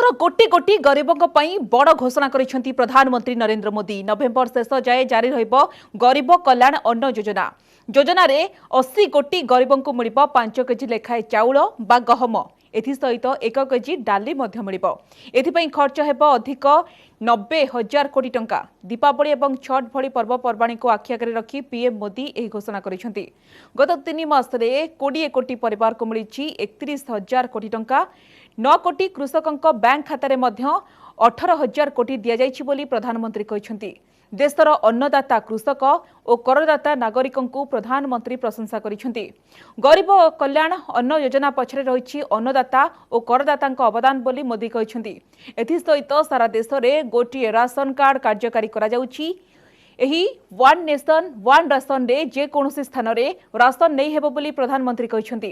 देशर कोटी कोटी गरीबों पई बड़ घोषणा करिसेंती प्रधानमंत्री नरेंद्र मोदी। नवेम्बर शेष जाए जारी रहिबो गरीब कल्याण अन्न योजना। योजना रे 80 कोटी गरीबों को मिलिबो 5 केजी लेखाए चाउल बा गहम। एथि सहित 1 केजी डाली मध्य मिलिबो। एथिपई खर्च हेबो अधिक 90,000 कोटी टंका। दीपावली एवं छठ भली पर्वपर्वाणी को आखि आगे रखी पीएम मोदी एही घोषणा करिसेंती। गत 3 मास रे 20 कोटी परिवार को मिलिछि 31,000 कोटी टंका। 9 कोटी कृषकों बैंक खाता रे मध्य 18,000 कोटी दिया जाइछि बोली प्रधानमंत्री कहिसेंती। देशर अन्नदाता कृषक और करदाता नागरिकों को प्रधानमंत्री प्रशंसा करिसेंती। गरीब कल्याण अन्न योजना पछरे रहिछि अन्नदाता और करदाता अवदान बोली मोदी कहिसेंती। एथि सहित सारा देश में गोटे राशन कार्ड कार्यकारी करा जाउछि। एही वन नेशन वन राशन रे जे कोनोसी स्थान रे राशन नहीं हेबो बोली प्रधानमंत्री कहिसेंती।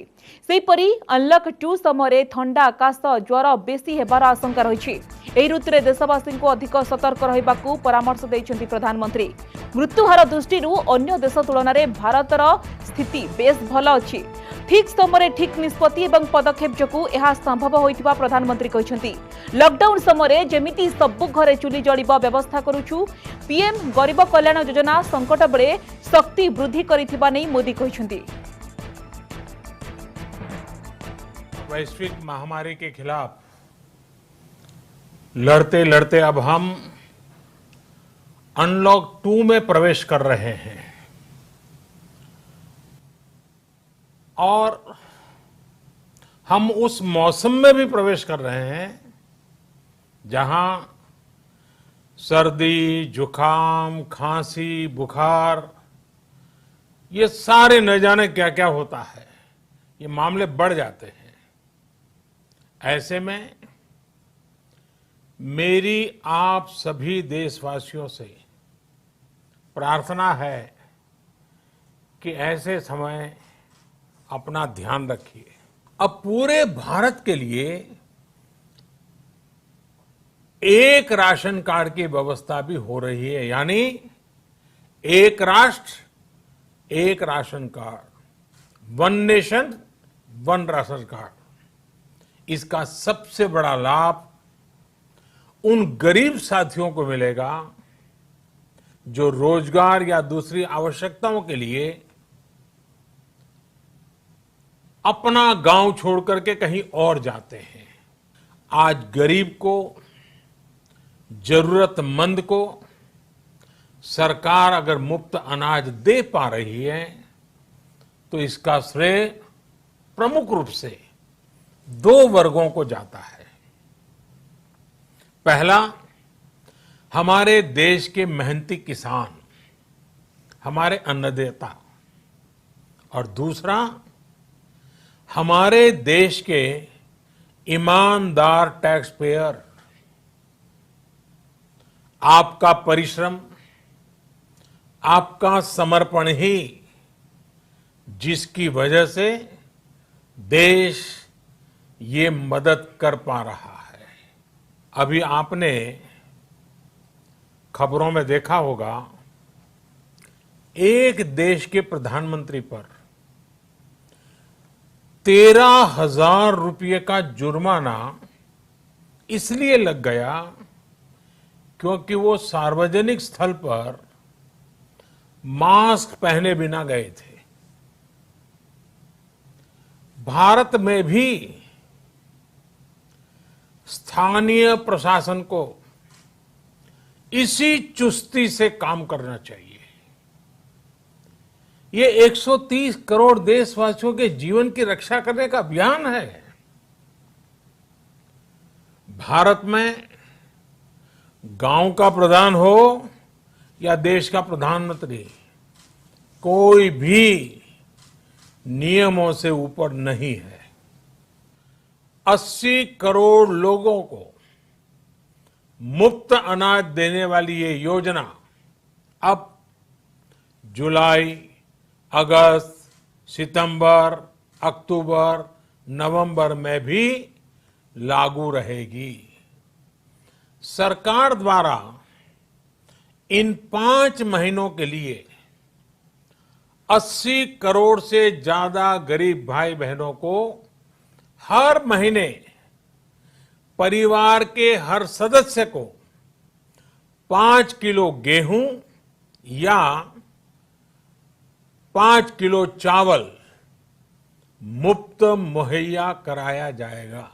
सेहीपरि अनलॉक 2 समय ठंडा आकाश ज्वर बेसी हेबार आशंका रहिछि। एही ऋतुरे देशवासी को अधिक सतर्क रहिबाकू परामर्श दैछंती प्रधानमंत्री। मृत्युहार दृष्टि अन्य देश तुलन में भारतर स्थिति बेस भल अछि। ठीक समय ठीक निष्पत्ति एवं पदक्षेप जोगु यह संभव होइतिबा प्रधानमंत्री कहिसेंती। लॉकडाउन समय जेमिति सबु घरे चुली जलिबा व्यवस्था करूछु। पीएम गरीब कल्याण योजना संकट बेले शक्ति वृद्धि करिथिबा नै मोदी कहिसेंती। वैश्विक महामारी के खिलाफ लड़ते लड़ते अब हम अनलॉक 2 में प्रवेश कर रहे हैं और हम उस मौसम में भी प्रवेश कर रहे हैं जहां सर्दी, जुकाम, खांसी, बुखार ये सारे न जाने क्या क्या होता है, ये मामले बढ़ जाते हैं। ऐसे में मेरी आप सभी देशवासियों से प्रार्थना है कि ऐसे समय अपना ध्यान रखिए। अब पूरे भारत के लिए एक राशन कार्ड की व्यवस्था भी हो रही है, यानी एक राष्ट्र एक ration card, one nation one ration card. इसका सबसे बड़ा लाभ उन गरीब साथियों को मिलेगा जो रोजगार या दूसरी आवश्यकताओं के लिए अपना गांव छोड़ करके कहीं और जाते हैं। आज गरीब को, जरूरतमंद को सरकार अगर मुफ्त अनाज दे पा रही है तो इसका श्रेय प्रमुख रूप से 2 वर्गों को जाता है। पहला, हमारे देश के मेहनती किसान, हमारे अन्नदाता, और दूसरा हमारे देश के ईमानदार टैक्स पेयर। आपका परिश्रम, आपका समर्पण ही जिसकी वजह से देश ये मदद कर पा रहा है। अभी आपने खबरों में देखा होगा, एक देश के प्रधानमंत्री पर 13,000 रुपये का जुर्माना इसलिए लग गया क्योंकि वो सार्वजनिक स्थल पर मास्क पहने बिना गए थे। भारत में भी स्थानीय प्रशासन को इसी चुस्ती से काम करना चाहिए। ये 130 करोड़ देशवासियों के जीवन की रक्षा करने का अभियान है। भारत में गांव का प्रधान हो या देश का प्रधानमंत्री, कोई भी नियमों से ऊपर नहीं है। 80 करोड़ लोगों को मुफ्त अनाज देने वाली ये योजना अब जुलाई, अगस्त, सितंबर, अक्टूबर, नवंबर में भी लागू रहेगी। सरकार द्वारा इन 5 महीनों के लिए 80 करोड़ से ज्यादा गरीब भाई बहनों को हर महीने परिवार के हर सदस्य को 5 किलो गेहूं या 5 किलो चावल मुफ्त मुहैया कराया जाएगा।